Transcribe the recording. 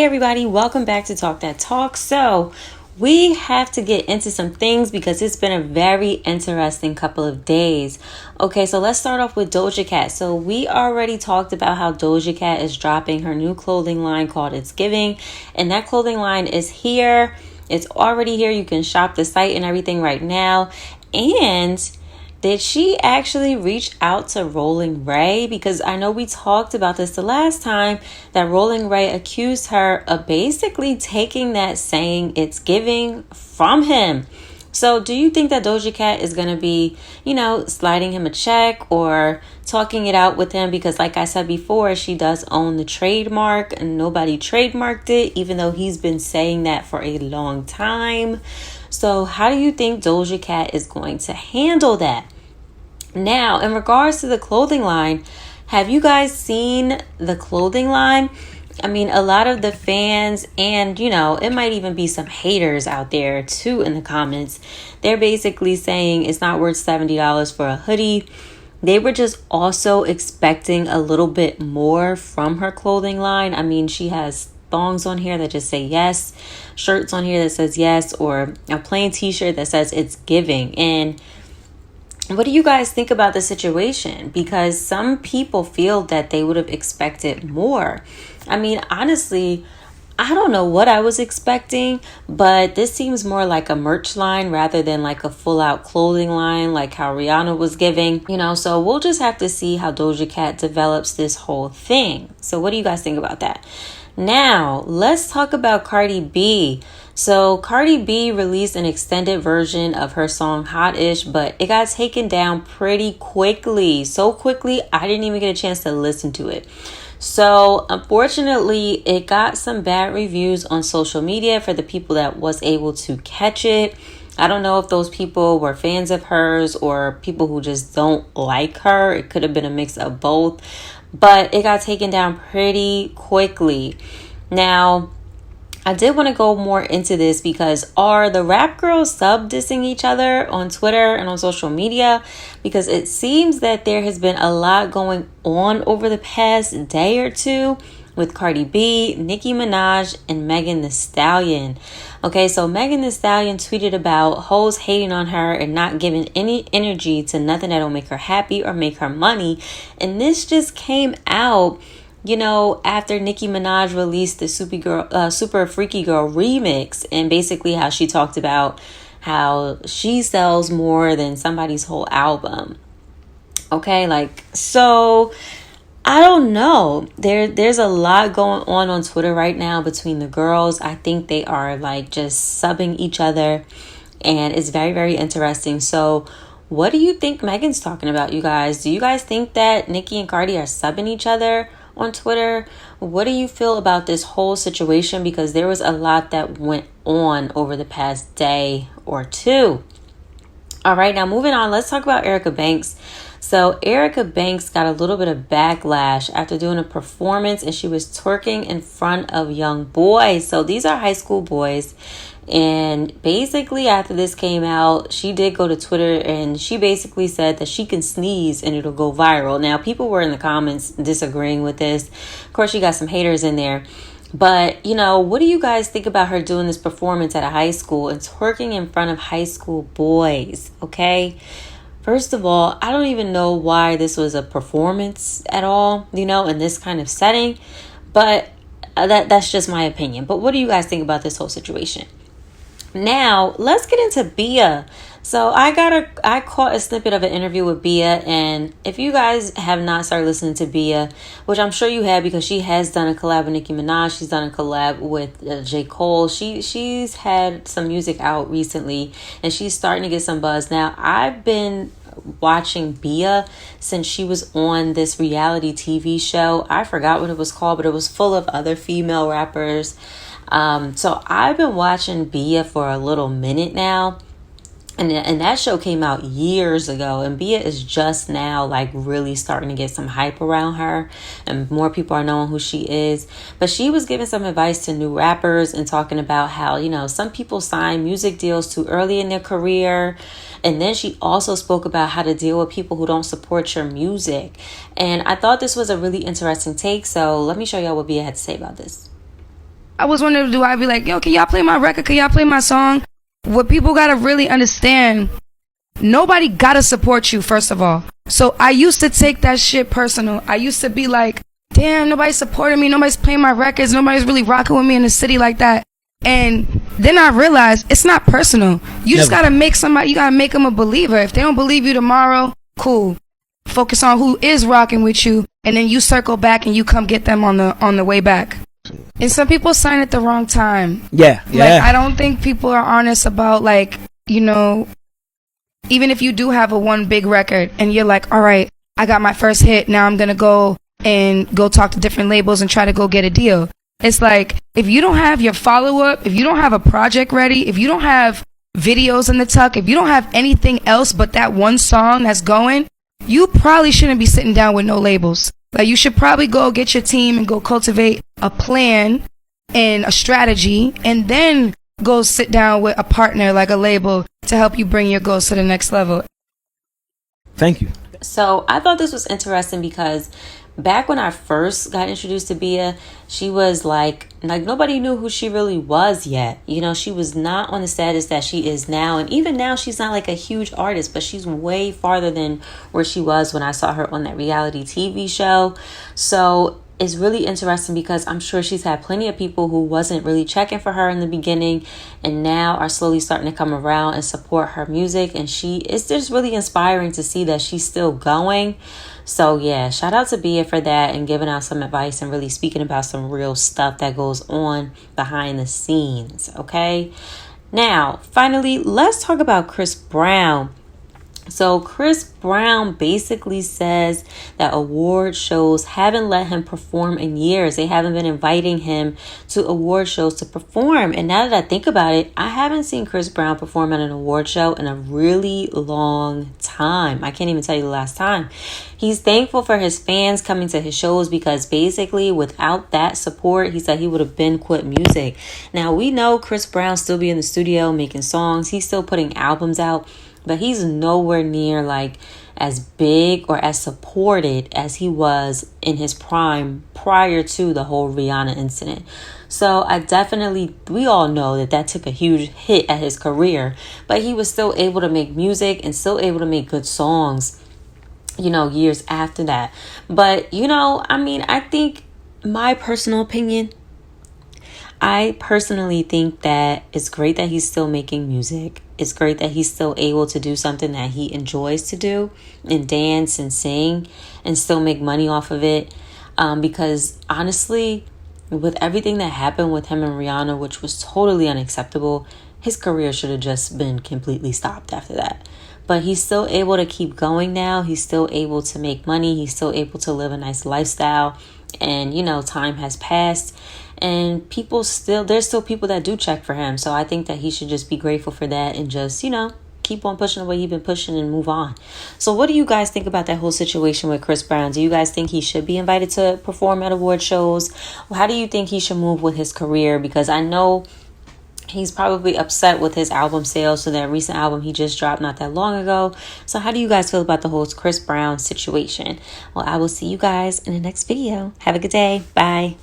Hey everybody, welcome back to Talk That Talk. So we have to get into some things because it's been a very interesting couple of days. Okay, so let's start off with Doja Cat. So we already talked about how Doja Cat is dropping her new clothing line called It's Giving, and that clothing line is here. It's already here. You can shop the site and everything right now. And did she actually reach out to Rolling Ray? Because I know we talked about this the last time, that Rolling Ray accused her of basically taking that saying It's Giving from him. So do you think that Doja Cat is going to be, sliding him a check or talking it out with him? Because like I said before, she does own the trademark and nobody trademarked it, even though he's been saying that for a long time. So how do you think Doja Cat is going to handle that? Now, in regards to the clothing line, have you guys seen the clothing line? I mean, a lot of the fans and, it might even be some haters out there too in the comments. They're basically saying it's not worth $70 for a hoodie. They were just also expecting a little bit more from her clothing line. I mean, she has thongs on here that just say yes, shirts on here that says yes, or a plain t-shirt that says It's Giving. And what do you guys think about the situation? Because some people feel that they would have expected more. I mean, honestly, I don't know what I was expecting, but this seems more like a merch line rather than like a full out clothing line like how Rihanna was giving, so we'll just have to see how Doja Cat develops this whole thing. So what do you guys think about that? Now, let's talk about Cardi B. So Cardi B released an extended version of her song Hot-ish, but it got taken down pretty quickly. So quickly, I didn't even get a chance to listen to it. So unfortunately, it got some bad reviews on social media for the people that was able to catch it. I don't know if those people were fans of hers or people who just don't like her. It could have been a mix of both. But it got taken down pretty quickly. Now, I did want to go more into this because are the rap girls sub-dissing each other on Twitter and on social media? Because it seems that there has been a lot going on over the past day or two with Cardi B, Nicki Minaj, and Megan Thee Stallion. Okay, so Megan Thee Stallion tweeted about hoes hating on her and not giving any energy to nothing that'll make her happy or make her money. And this just came out, after Nicki Minaj released the Super Freaky Girl remix, and basically how she talked about how she sells more than somebody's whole album. Okay, so I don't know. There's a lot going on Twitter right now between the girls. I think they are just subbing each other, and it's very, very interesting. So what do you think Megan's talking about, you guys? Do you guys think that Nicki and Cardi are subbing each other on Twitter? What do you feel about this whole situation? Because there was a lot that went on over the past day or two. All right, now moving on, let's talk about Erica Banks. So Erica Banks got a little bit of backlash after doing a performance, and she was twerking in front of young boys. So these are high school boys. And basically after this came out, she did go to Twitter and she basically said that she can sneeze and it'll go viral. Now, people were in the comments disagreeing with this. Of course, she got some haters in there. But, what do you guys think about her doing this performance at a high school and twerking in front of high school boys? Okay. First of all, I don't even know why this was a performance at all, in this kind of setting. But that's just my opinion. But what do you guys think about this whole situation? Now, let's get into Bia. So I caught a snippet of an interview with Bia, and if you guys have not started listening to Bia, which I'm sure you have because she has done a collab with Nicki Minaj, she's done a collab with J. Cole. She's had some music out recently, and she's starting to get some buzz. Now, I've been watching Bia since she was on this reality TV show. I forgot what it was called, but it was full of other female rappers. So I've been watching Bia for a little minute now. And that show came out years ago, and Bia is just now really starting to get some hype around her, and more people are knowing who she is. But she was giving some advice to new rappers and talking about how, some people sign music deals too early in their career. And then she also spoke about how to deal with people who don't support your music. And I thought this was a really interesting take. So let me show y'all what Bia had to say about this. I was wondering, do I be like, yo, can y'all play my record? Can y'all play my song? What people gotta really understand, nobody gotta support you, first of all. So I used to take that shit personal. I used to be like, damn, nobody's supporting me. Nobody's playing my records. Nobody's really rocking with me in the city like that. And then I realized it's not personal. You just gotta make somebody, you gotta make them a believer. If they don't believe you tomorrow, cool. Focus on who is rocking with you, and then you circle back and you come get them on the way back. And some people sign at the wrong time. Yeah. Like, I don't think people are honest about, like, you know, even if you do have a one big record and you're like, all right, I got my first hit, now I'm gonna go talk to different labels and try to go get a deal. It's like, if you don't have your follow-up, if you don't have a project ready, if you don't have videos in the tuck, if you don't have anything else but that one song that's going, you probably shouldn't be sitting down with no labels. Like, you should probably go get your team and go cultivate a plan and a strategy, and then go sit down with a partner like a label to help you bring your goals to the next level. Thank you. So I thought this was interesting because back when I first got introduced to Bia, she was like nobody knew who she really was yet. You know, she was not on the status that she is now. And even now, she's not like a huge artist, but she's way farther than where she was when I saw her on that reality TV show. So it's really interesting because I'm sure she's had plenty of people who wasn't really checking for her in the beginning and now are slowly starting to come around and support her music. And it's just really inspiring to see that she's still going. So yeah, shout out to Bia for that and giving out some advice and really speaking about some real stuff that goes on behind the scenes. Okay. Now, finally, let's talk about Chris Brown. So Chris Brown basically says that award shows haven't let him perform in years. They haven't been inviting him to award shows to perform. And now that I think about it, I haven't seen Chris Brown perform at an award show in a really long time. I can't even tell you the last time. He's thankful for his fans coming to his shows because basically without that support, he said he would have been quit music. Now, we know Chris Brown still be in the studio making songs. He's still putting albums out. But he's nowhere near like as big or as supported as he was in his prime prior to the whole Rihanna incident. So we all know that took a huge hit at his career, but he was still able to make music and still able to make good songs, you know, years after that. But, you know, I mean, I think my personal opinion, I personally think that it's great that he's still making music. It's great that he's still able to do something that he enjoys to do and dance and sing and still make money off of it. Because honestly, with everything that happened with him and Rihanna, which was totally unacceptable, his career should have just been completely stopped after that. But he's still able to keep going now. He's still able to make money. He's still able to live a nice lifestyle. And, you know, time has passed. And there's still people that do check for him. So I think that he should just be grateful for that and just, you know, keep on pushing the way he's been pushing and move on. So what do you guys think about that whole situation with Chris Brown? Do you guys think he should be invited to perform at award shows? How do you think he should move with his career? Because I know he's probably upset with his album sales. So that recent album he just dropped not that long ago. So how do you guys feel about the whole Chris Brown situation? Well, I will see you guys in the next video. Have a good day. Bye.